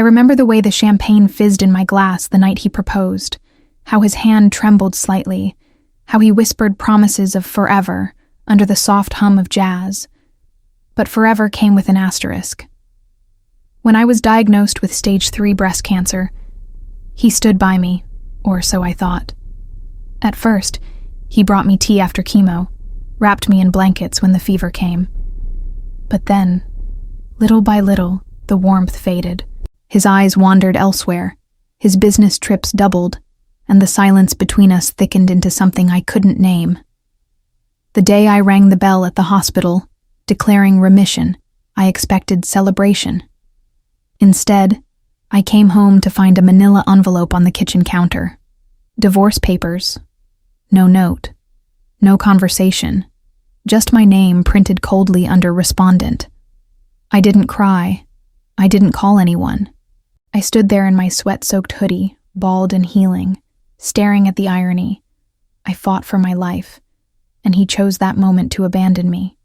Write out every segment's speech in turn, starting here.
remember the way the champagne fizzed in my glass the night he proposed, how his hand trembled slightly, how he whispered promises of forever under the soft hum of jazz. But forever came with an asterisk. When I was diagnosed with stage 3 breast cancer, he stood by me, or so I thought. At first, he brought me tea after chemo, wrapped me in blankets when the fever came. But then, little by little, the warmth faded. His eyes wandered elsewhere, his business trips doubled, and the silence between us thickened into something I couldn't name. The day I rang the bell at the hospital, declaring remission, I expected celebration. Instead, I came home to find a manila envelope on the kitchen counter. Divorce papers. No note. No conversation. Just my name printed coldly under respondent. I didn't cry. I didn't call anyone. I stood there in my sweat-soaked hoodie, bald and healing, staring at the irony. I fought for my life, and he chose that moment to abandon me.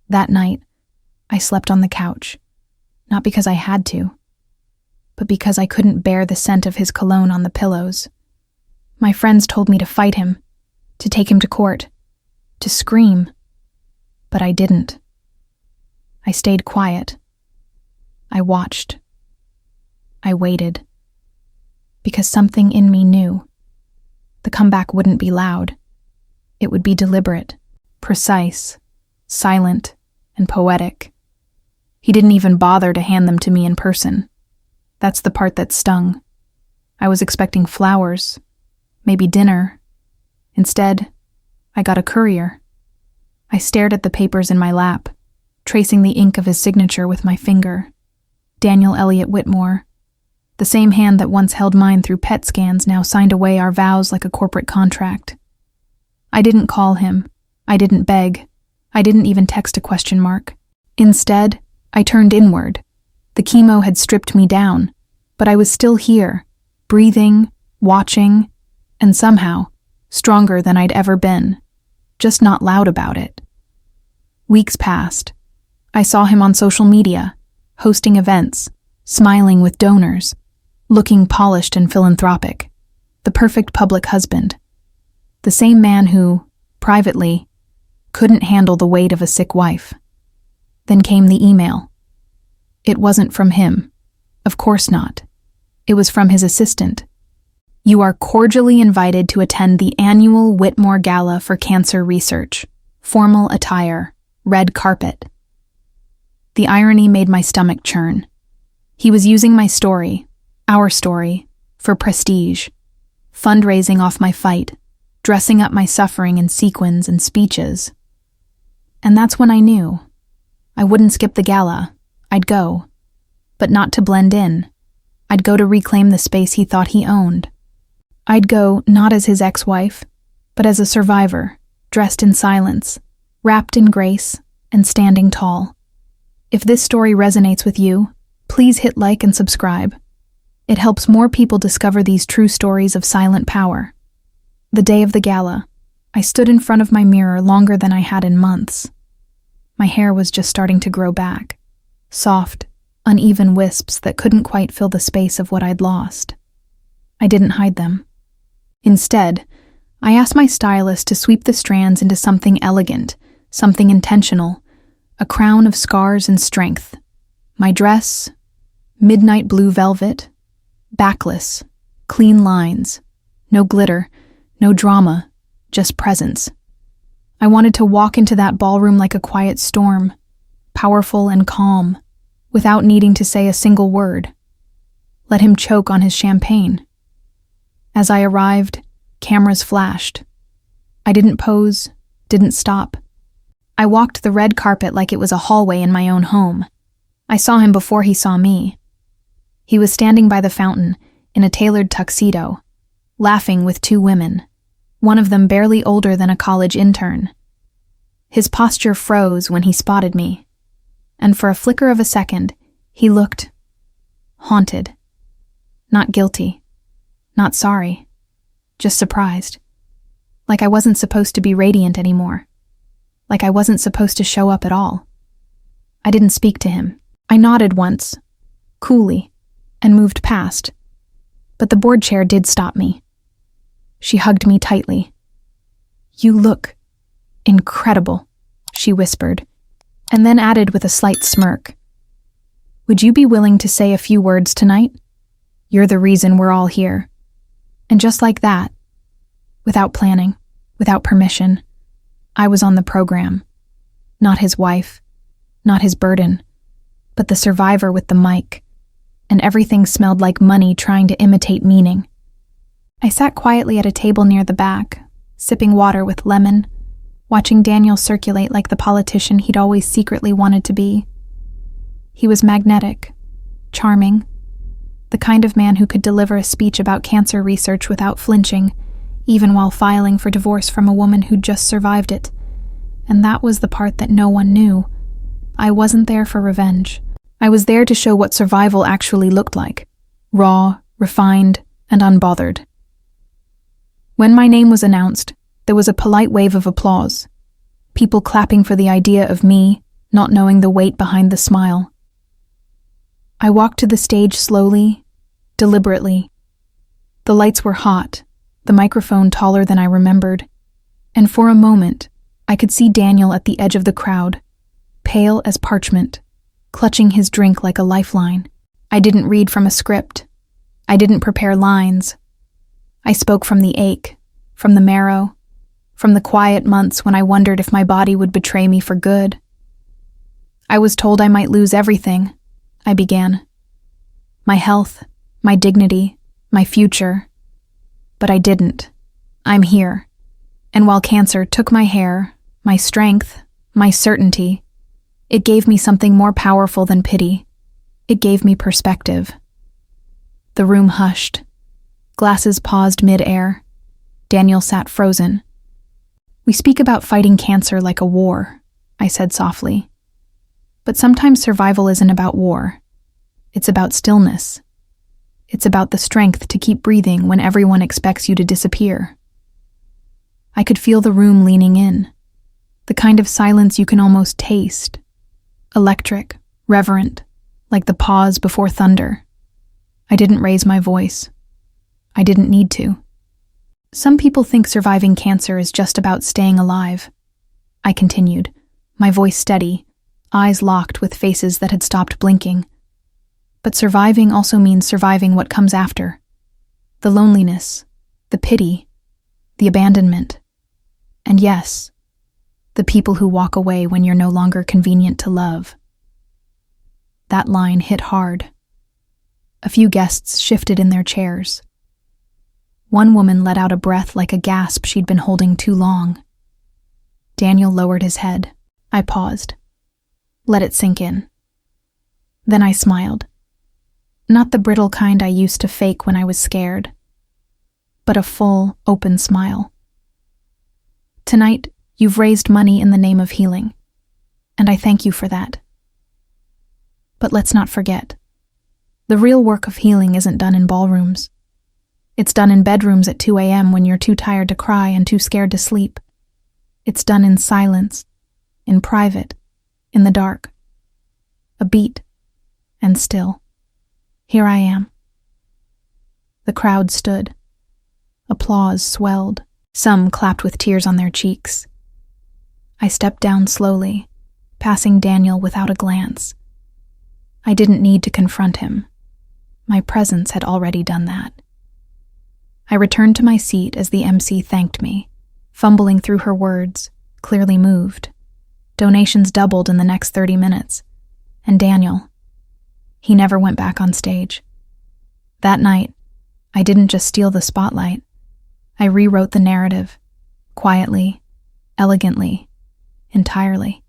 That night, I slept on the couch, not because I had to, but because I couldn't bear the scent of his cologne on the pillows. My friends told me to fight him, to take him to court, to scream, but I didn't. I stayed quiet. I watched. I waited. Because something in me knew. The comeback wouldn't be loud. It would be deliberate, precise, silent, and poetic. He didn't even bother to hand them to me in person. That's the part that stung. I was expecting flowers, maybe dinner. Instead, I got a courier. I stared at the papers in my lap, tracing the ink of his signature with my finger. Daniel Elliott Whitmore. The same hand that once held mine through PET scans now signed away our vows like a corporate contract. I didn't call him. I didn't beg. I didn't even text a question mark. Instead, I turned inward. The chemo had stripped me down, but I was still here, breathing, watching, and somehow stronger than I'd ever been, just not loud about it. Weeks passed. I saw him on social media, hosting events, smiling with donors, looking polished and philanthropic, the perfect public husband. The same man who, privately, couldn't handle the weight of a sick wife. Then came the email. It wasn't from him. Of course not. It was from his assistant. You are cordially invited to attend the annual Whitmore Gala for Cancer Research. Formal attire, red carpet. The irony made my stomach churn. He was using my story, our story, for prestige, fundraising off my fight, dressing up my suffering in sequins and speeches. And that's when I knew. I wouldn't skip the gala. I'd go. But not to blend in. I'd go to reclaim the space he thought he owned. I'd go not as his ex-wife, but as a survivor, dressed in silence, wrapped in grace, and standing tall. If this story resonates with you, please hit like and subscribe. It helps more people discover these true stories of silent power. The day of the gala, I stood in front of my mirror longer than I had in months. My hair was just starting to grow back, soft, uneven wisps that couldn't quite fill the space of what I'd lost. I didn't hide them. Instead, I asked my stylist to sweep the strands into something elegant, something intentional, a crown of scars and strength. My dress, midnight blue velvet, backless, clean lines, no glitter, no drama, just presence. I wanted to walk into that ballroom like a quiet storm, powerful and calm, without needing to say a single word. Let him choke on his champagne. As I arrived, cameras flashed. I didn't pose, didn't stop. I walked the red carpet like it was a hallway in my own home. I saw him before he saw me. He was standing by the fountain, in a tailored tuxedo, laughing with 2 women, one of them barely older than a college intern. His posture froze when he spotted me, and for a flicker of a second, he looked haunted. Not guilty. Not sorry. Just surprised. Like I wasn't supposed to be radiant anymore. Like I wasn't supposed to show up at all. I didn't speak to him. I nodded once, coolly, and moved past. But the board chair did stop me. She hugged me tightly. "You look incredible," she whispered, and then added with a slight smirk. "Would you be willing to say a few words tonight? You're the reason we're all here." And just like that, without planning, without permission, I was on the program. Not his wife, not his burden, but the survivor with the mic, and everything smelled like money trying to imitate meaning. I sat quietly at a table near the back, sipping water with lemon, watching Daniel circulate like the politician he'd always secretly wanted to be. He was magnetic, charming, the kind of man who could deliver a speech about cancer research without flinching, even while filing for divorce from a woman who'd just survived it. And that was the part that no one knew. I wasn't there for revenge. I was there to show what survival actually looked like. Raw, refined, and unbothered. When my name was announced, there was a polite wave of applause. People clapping for the idea of me, not knowing the weight behind the smile. I walked to the stage slowly, deliberately. The lights were hot, the microphone taller than I remembered, and for a moment, I could see Daniel at the edge of the crowd, pale as parchment, clutching his drink like a lifeline. I didn't read from a script. I didn't prepare lines. I spoke from the ache, from the marrow, from the quiet months when I wondered if my body would betray me for good. I was told I might lose everything, I began. My health, my dignity, my future. But I didn't. I'm here. And while cancer took my hair, my strength, my certainty, it gave me something more powerful than pity. It gave me perspective. The room hushed. Glasses paused mid-air. Daniel sat frozen. "We speak about fighting cancer like a war," I said softly. "But sometimes survival isn't about war. It's about stillness. It's about the strength to keep breathing when everyone expects you to disappear." I could feel the room leaning in, the kind of silence you can almost taste. Electric, reverent, like the pause before thunder. I didn't raise my voice. I didn't need to. "Some people think surviving cancer is just about staying alive," I continued, my voice steady, eyes locked with faces that had stopped blinking. "But surviving also means surviving what comes after. The loneliness, the pity, the abandonment. And yes, the people who walk away when you're no longer convenient to love." That line hit hard. A few guests shifted in their chairs. One woman let out a breath like a gasp she'd been holding too long. Daniel lowered his head. I paused. Let it sink in. Then I smiled. Not the brittle kind I used to fake when I was scared, but a full, open smile. "Tonight, you've raised money in the name of healing, and I thank you for that. But let's not forget, the real work of healing isn't done in ballrooms. It's done in bedrooms at 2 a.m. when you're too tired to cry and too scared to sleep. It's done in silence, in private, in the dark. A beat, and still. Here I am." The crowd stood. Applause swelled. Some clapped with tears on their cheeks. I stepped down slowly, passing Daniel without a glance. I didn't need to confront him. My presence had already done that. I returned to my seat as the MC thanked me, fumbling through her words, clearly moved. Donations doubled in the next 30 minutes. And Daniel, he never went back on stage. That night, I didn't just steal the spotlight. I rewrote the narrative, quietly, elegantly, entirely.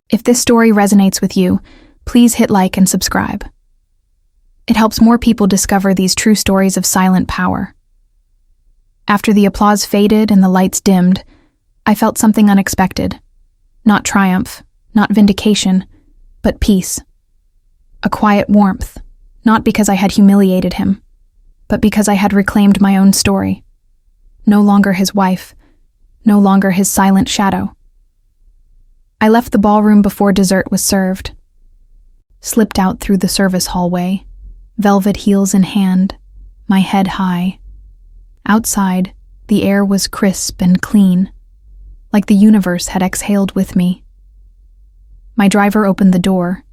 If this story resonates with you, please hit like and subscribe. It helps more people discover these true stories of silent power. After the applause faded and the lights dimmed, I felt something unexpected. Not triumph, not vindication, but peace. A quiet warmth, not because I had humiliated him, but because I had reclaimed my own story. No longer his wife, no longer his silent shadow. I left the ballroom before dessert was served, slipped out through the service hallway, velvet heels in hand, my head high. Outside, the air was crisp and clean, like the universe had exhaled with me. My driver opened the door,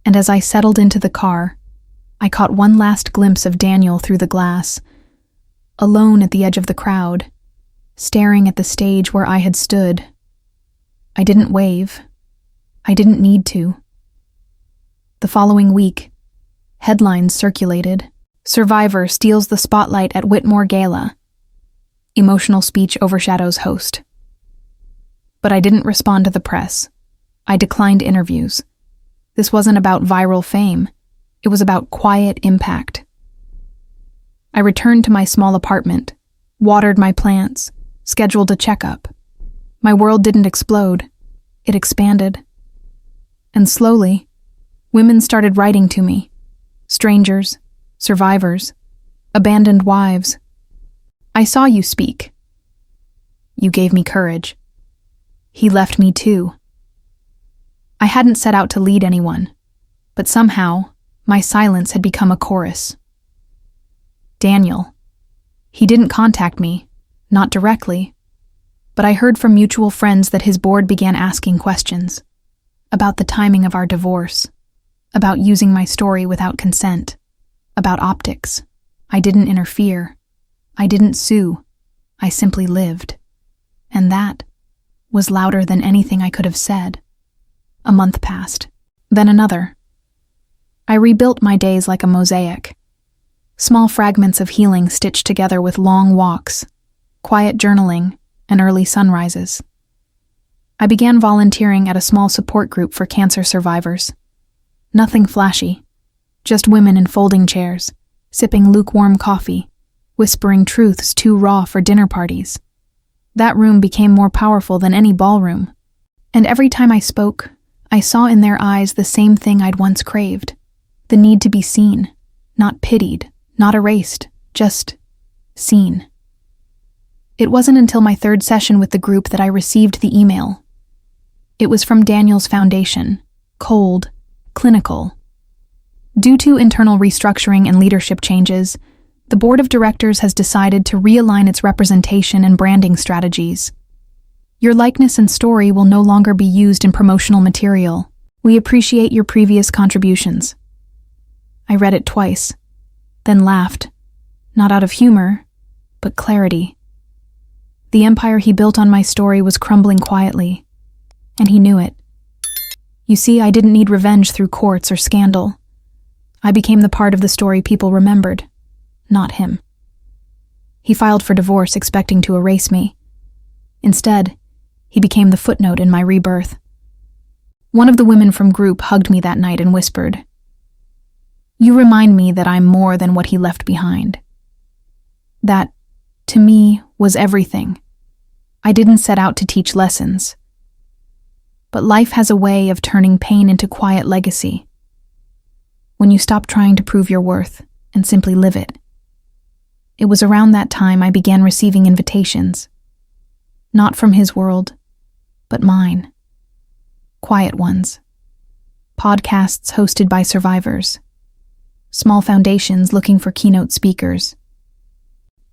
and as I settled into the car, I caught one last glimpse of Daniel through the glass, alone at the edge of the crowd, staring at the stage where I had stood. I didn't wave. I didn't need to. The following week, headlines circulated. Survivor steals the spotlight at Whitmore Gala. Emotional speech overshadows host. But I didn't respond to the press. I declined interviews. This wasn't about viral fame. It was about quiet impact. I returned to my small apartment, watered my plants, scheduled a checkup. My world didn't explode. It expanded. And slowly, women started writing to me. Strangers, survivors, abandoned wives. I saw you speak. You gave me courage. He left me too. I hadn't set out to lead anyone, but somehow, my silence had become a chorus. Daniel. He didn't contact me, not directly, but I heard from mutual friends that his board began asking questions about the timing of our divorce, about using my story without consent, about optics. I didn't interfere. I didn't sue. I simply lived. And that was louder than anything I could have said. A month passed, then another. I rebuilt my days like a mosaic. Small fragments of healing stitched together with long walks, quiet journaling, and early sunrises. I began volunteering at a small support group for cancer survivors. Nothing flashy, just women in folding chairs, sipping lukewarm coffee, whispering truths too raw for dinner parties. That room became more powerful than any ballroom, and every time I spoke, I saw in their eyes the same thing I'd once craved, the need to be seen, not pitied, not erased, just seen. It wasn't until my third session with the group that I received the email. It was from Daniel's foundation, cold, clinical. Due to internal restructuring and leadership changes, the board of directors has decided to realign its representation and branding strategies. Your likeness and story will no longer be used in promotional material. We appreciate your previous contributions. I read it twice, then laughed, not out of humor, but clarity. The empire he built on my story was crumbling quietly, and he knew it. You see, I didn't need revenge through courts or scandal. I became the part of the story people remembered, not him. He filed for divorce expecting to erase me. Instead, he became the footnote in my rebirth. One of the women from group hugged me that night and whispered, "You remind me that I'm more than what he left behind." That, to me, was everything. I didn't set out to teach lessons. But life has a way of turning pain into quiet legacy. When you stop trying to prove your worth and simply live it. It was around that time I began receiving invitations. Not from his world, but mine. Quiet ones. Podcasts hosted by survivors. Small foundations looking for keynote speakers.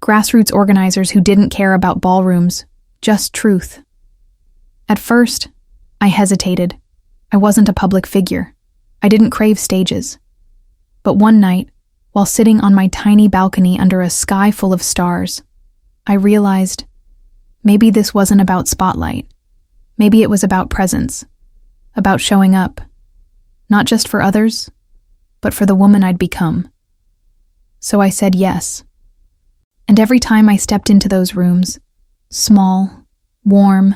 Grassroots organizers who didn't care about ballrooms, just truth. At first, I hesitated. I wasn't a public figure. I didn't crave stages. But one night, while sitting on my tiny balcony under a sky full of stars, I realized maybe this wasn't about spotlight. Maybe it was about presence, about showing up, not just for others, but for the woman I'd become. So I said yes. And every time I stepped into those rooms, small, warm,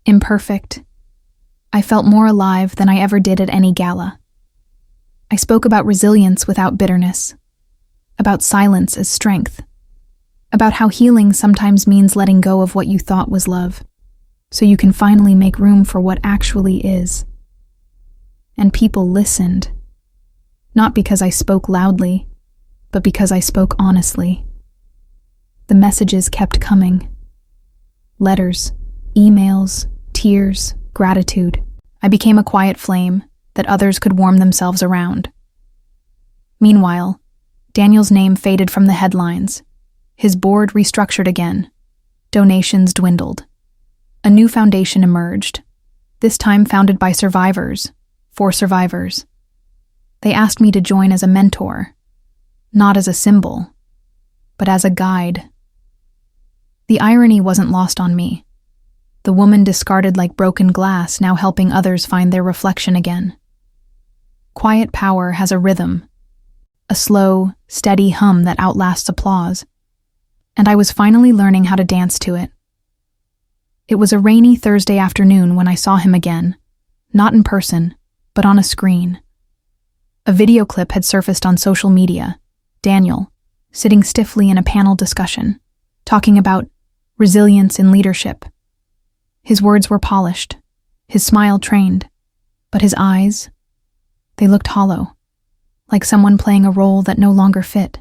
imperfect, I felt more alive than I ever did at any gala. I spoke about resilience without bitterness, about silence as strength, about how healing sometimes means letting go of what you thought was love, so you can finally make room for what actually is. And people listened, not because I spoke loudly, but because I spoke honestly. The messages kept coming. Letters, emails, tears, gratitude. I became a quiet flame that others could warm themselves around. Meanwhile, Daniel's name faded from the headlines. His board restructured again. Donations dwindled. A new foundation emerged, this time founded by survivors, for survivors. They asked me to join as a mentor, not as a symbol, but as a guide. The irony wasn't lost on me. The woman discarded like broken glass, now helping others find their reflection again. Quiet power has a rhythm, a slow, steady hum that outlasts applause, and I was finally learning how to dance to it. It was a rainy Thursday afternoon when I saw him again, not in person, but on a screen. A video clip had surfaced on social media. Daniel, sitting stiffly in a panel discussion, talking about resilience in leadership. His words were polished, his smile trained, but his eyes, they looked hollow, like someone playing a role that no longer fit.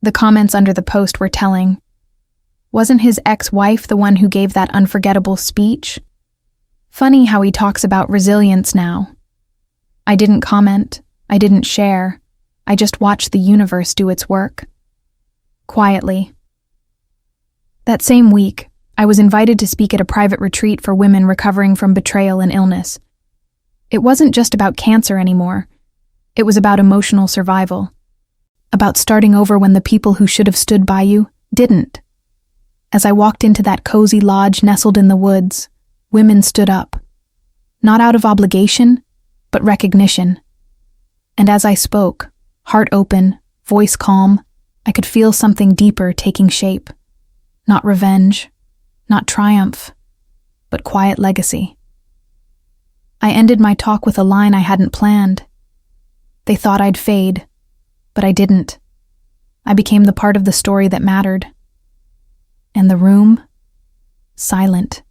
The comments under the post were telling. Wasn't his ex-wife the one who gave that unforgettable speech? Funny how he talks about resilience now. I didn't comment, I didn't share, I just watched the universe do its work. Quietly. That same week, I was invited to speak at a private retreat for women recovering from betrayal and illness. It wasn't just about cancer anymore. It was about emotional survival. About starting over when the people who should have stood by you didn't. As I walked into that cozy lodge nestled in the woods, women stood up. Not out of obligation, but recognition. And as I spoke, heart open, voice calm, I could feel something deeper taking shape. Not revenge, not triumph, but quiet legacy. I ended my talk with a line I hadn't planned. They thought I'd fade, but I didn't. I became the part of the story that mattered. And the room? Silent.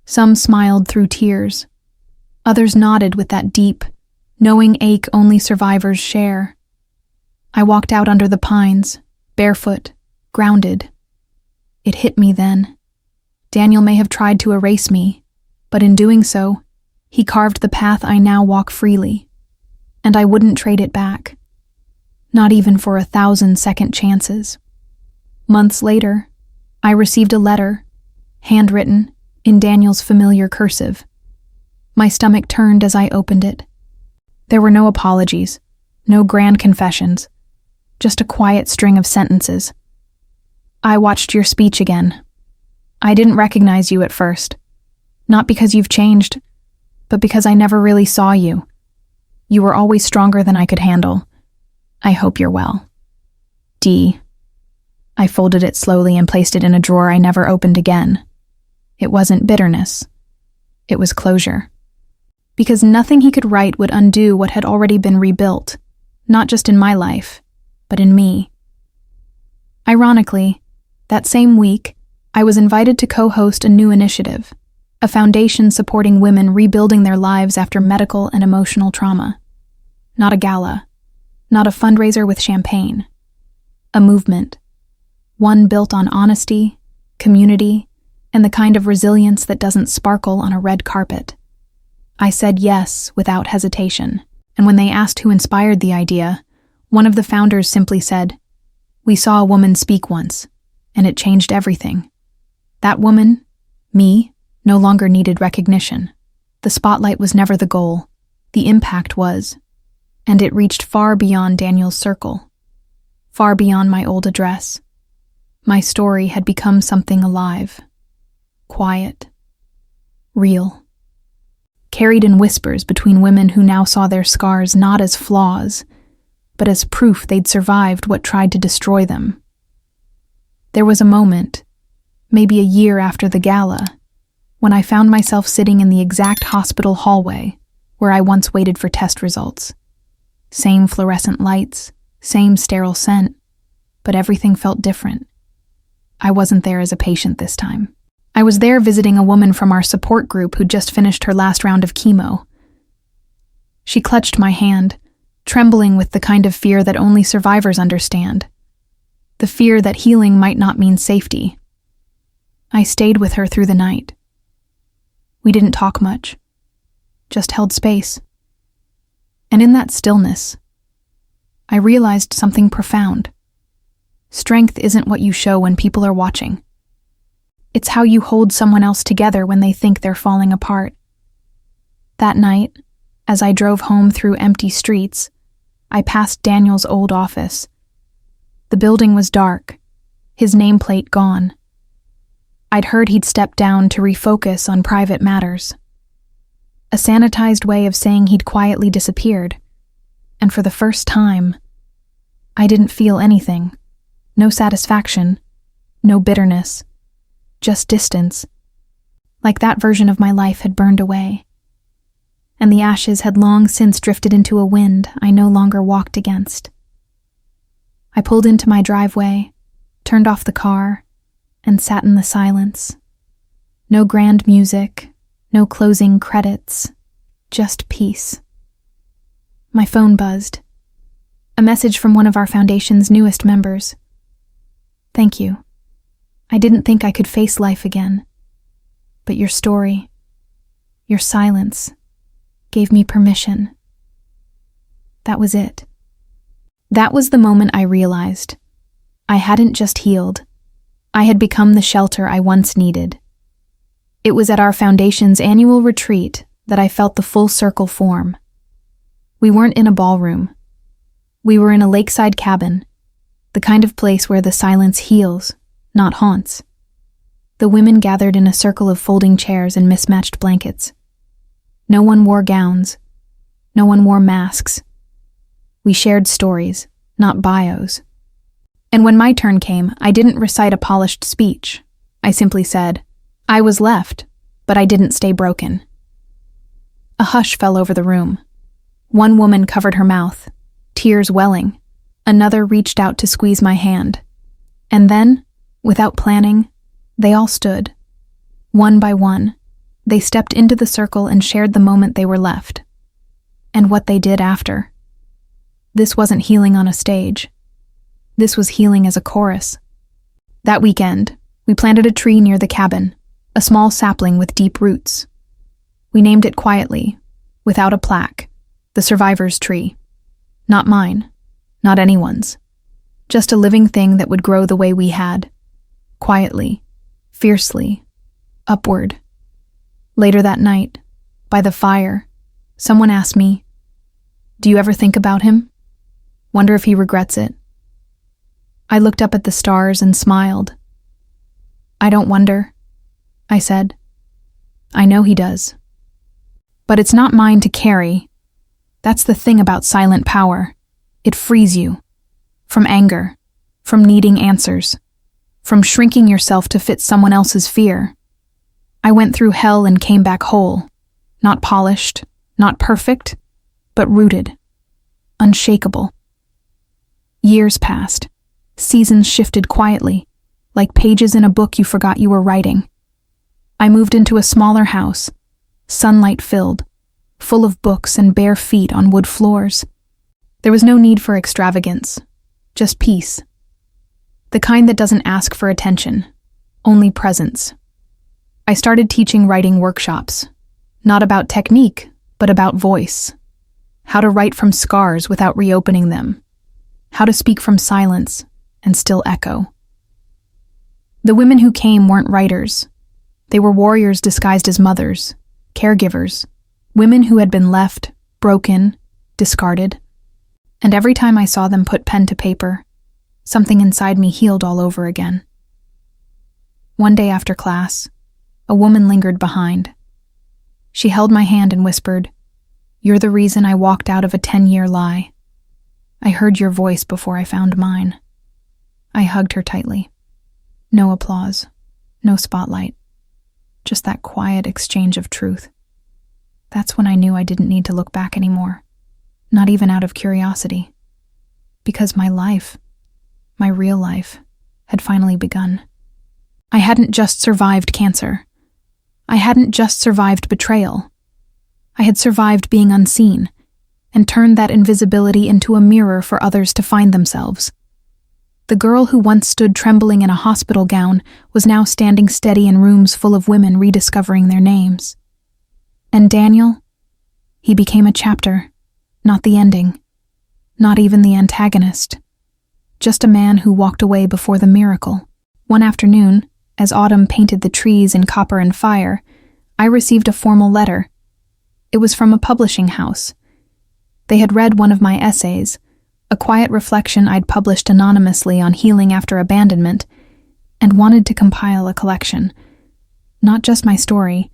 Some smiled through tears. Others nodded with that deep, knowing ache only survivors share. I walked out under the pines, barefoot, grounded. It hit me then. Daniel may have tried to erase me, but in doing so, he carved the path I now walk freely. And I wouldn't trade it back. Not even for 1,000 second chances. Months later, I received a letter, handwritten, in Daniel's familiar cursive. My stomach turned as I opened it. There were no apologies, no grand confessions, just a quiet string of sentences. I watched your speech again. I didn't recognize you at first. Not because you've changed, but because I never really saw you. You were always stronger than I could handle. I hope you're well. D. I folded it slowly and placed it in a drawer I never opened again. It wasn't bitterness. It was closure. Because nothing he could write would undo what had already been rebuilt, not just in my life, but in me. Ironically, that same week, I was invited to co-host a new initiative, a foundation supporting women rebuilding their lives after medical and emotional trauma. Not a gala, not a fundraiser with champagne. A movement. One built on honesty, community, and the kind of resilience that doesn't sparkle on a red carpet. I said yes without hesitation, and when they asked who inspired the idea, one of the founders simply said, "We saw a woman speak once, and it changed everything." That woman, me, no longer needed recognition. The spotlight was never the goal. The impact was, and it reached far beyond Daniel's circle, far beyond my old address. My story had become something alive, quiet, real, carried in whispers between women who now saw their scars not as flaws, but as proof they'd survived what tried to destroy them. There was a moment, maybe a year after the gala, when I found myself sitting in the exact hospital hallway where I once waited for test results. Same fluorescent lights, same sterile scent, but everything felt different. I wasn't there as a patient this time. I was there visiting a woman from our support group who'd just finished her last round of chemo. She clutched my hand, trembling with the kind of fear that only survivors understand. The fear that healing might not mean safety. I stayed with her through the night. We didn't talk much, just held space. And in that stillness, I realized something profound. Strength isn't what you show when people are watching. It's how you hold someone else together when they think they're falling apart. That night, as I drove home through empty streets, I passed Daniel's old office. The building was dark, his nameplate gone. I'd heard he'd stepped down to refocus on private matters. A sanitized way of saying he'd quietly disappeared, and for the first time, I didn't feel anything. No satisfaction, no bitterness, just distance. Like that version of my life had burned away, and the ashes had long since drifted into a wind I no longer walked against. I pulled into my driveway, turned off the car, and sat in the silence. No grand music, no closing credits, just peace. My phone buzzed. A message from one of our foundation's newest members. Thank you. I didn't think I could face life again, but your story, your silence, gave me permission. That was it. That was the moment I realized I hadn't just healed. I had become the shelter I once needed. It was at our foundation's annual retreat that I felt the full circle form. We weren't in a ballroom. We were in a lakeside cabin, the kind of place where the silence heals, not haunts. The women gathered in a circle of folding chairs and mismatched blankets. No one wore gowns. No one wore masks. We shared stories, not bios. And when my turn came, I didn't recite a polished speech. I simply said, I was left, but I didn't stay broken. A hush fell over the room. One woman covered her mouth, tears welling. Another reached out to squeeze my hand. And then, without planning, they all stood. One by one, they stepped into the circle and shared the moment they were left. And what they did after. This wasn't healing on a stage. This was healing as a chorus. That weekend, we planted a tree near the cabin, a small sapling with deep roots. We named it quietly, without a plaque, the survivor's tree. Not mine, not anyone's. Just a living thing that would grow the way we had. Quietly, fiercely, upward. Later that night, by the fire, someone asked me, "Do you ever think about him? Wonder if he regrets it?" I looked up at the stars and smiled. "I don't wonder," I said. "I know he does. But it's not mine to carry. That's the thing about silent power. It frees you. From anger, from needing answers, from shrinking yourself to fit someone else's fear. I went through hell and came back whole. Not polished, not perfect, but rooted. Unshakable. Years passed. Seasons shifted quietly, like pages in a book you forgot you were writing. I moved into a smaller house, sunlight-filled, full of books and bare feet on wood floors. There was no need for extravagance, just peace. The kind that doesn't ask for attention, only presence. I started teaching writing workshops, not about technique, but about voice. How to write from scars without reopening them. How to speak from silence and still echo. The women who came weren't writers. They were warriors disguised as mothers, caregivers, women who had been left, broken, discarded. And every time I saw them put pen to paper, something inside me healed all over again. One day after class, a woman lingered behind. She held my hand and whispered, "You're the reason I walked out of a 10-year lie. I heard your voice before I found mine." I hugged her tightly. No applause, no spotlight, just that quiet exchange of truth. That's when I knew I didn't need to look back anymore, not even out of curiosity, because my life, my real life, had finally begun. I hadn't just survived cancer. I hadn't just survived betrayal. I had survived being unseen, and turned that invisibility into a mirror for others to find themselves. The girl who once stood trembling in a hospital gown was now standing steady in rooms full of women rediscovering their names. And Daniel, he became a chapter, not the ending. Not even the antagonist. Just a man who walked away before the miracle. One afternoon, as autumn painted the trees in copper and fire, I received a formal letter. It was from a publishing house. They had read one of my essays, a quiet reflection I'd published anonymously on healing after abandonment, and wanted to compile a collection. Not just my story,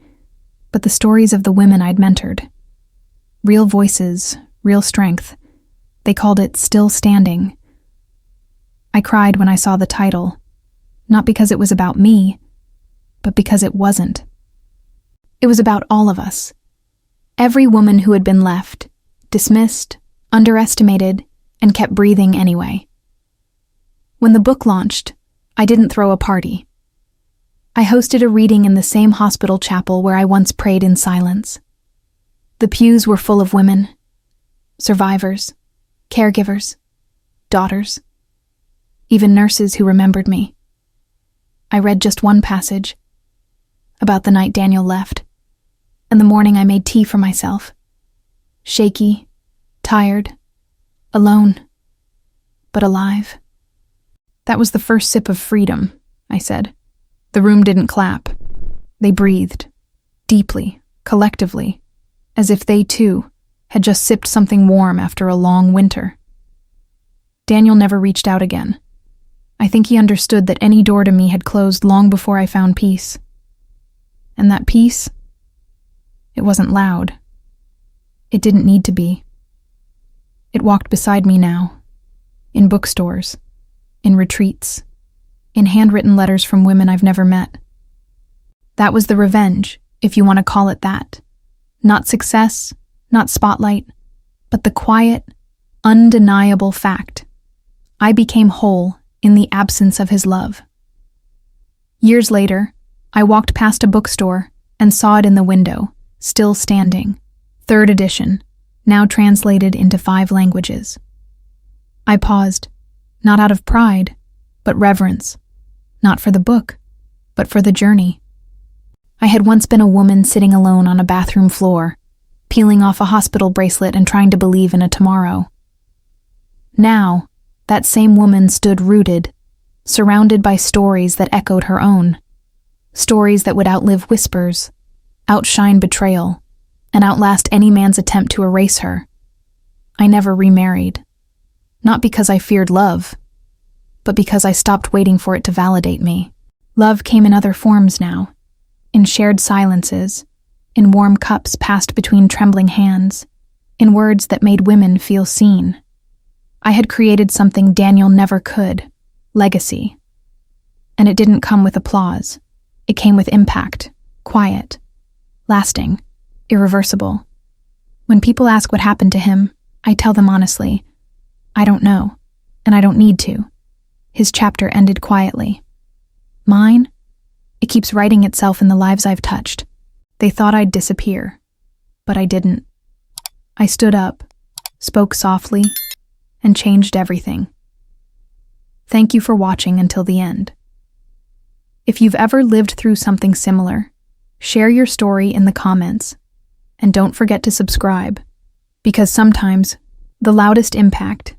but the stories of the women I'd mentored. Real voices, real strength. They called it Still Standing. I cried when I saw the title, not because it was about me, but because it wasn't. It was about all of us. Every woman who had been left, dismissed, underestimated, and kept breathing anyway. When the book launched, I didn't throw a party. I hosted a reading in the same hospital chapel where I once prayed in silence. The pews were full of women, survivors, caregivers, daughters, even nurses who remembered me. I read just one passage, about the night Daniel left, and the morning I made tea for myself. Shaky, tired, alone, but alive. That was the first sip of freedom, I said. The room didn't clap. They breathed, deeply, collectively, as if they, too, had just sipped something warm after a long winter. Daniel never reached out again. I think he understood that any door to me had closed long before I found peace. And that peace, it wasn't loud. It didn't need to be. It walked beside me now, in bookstores, in retreats, in handwritten letters from women I've never met. That was the revenge, if you want to call it that. Not success, not spotlight, but the quiet, undeniable fact. I became whole in the absence of his love. Years later, I walked past a bookstore and saw it in the window, Still Standing, 3rd edition, now translated into 5 languages. I paused, not out of pride, but reverence, not for the book, but for the journey. I had once been a woman sitting alone on a bathroom floor, peeling off a hospital bracelet and trying to believe in a tomorrow. Now, that same woman stood rooted, surrounded by stories that echoed her own, stories that would outlive whispers, outshine betrayal, and outlast any man's attempt to erase her. I never remarried, not because I feared love, but because I stopped waiting for it to validate me. Love came in other forms now, in shared silences, in warm cups passed between trembling hands, in words that made women feel seen. I had created something Daniel never could, legacy. And it didn't come with applause. It came with impact, quiet, lasting, irreversible. When people ask what happened to him, I tell them honestly, I don't know, and I don't need to. His chapter ended quietly. Mine? It keeps writing itself in the lives I've touched. They thought I'd disappear, but I didn't. I stood up, spoke softly, and changed everything. Thank you for watching until the end. If you've ever lived through something similar, share your story in the comments, and don't forget to subscribe, because sometimes the loudest impact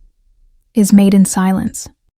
is made in silence.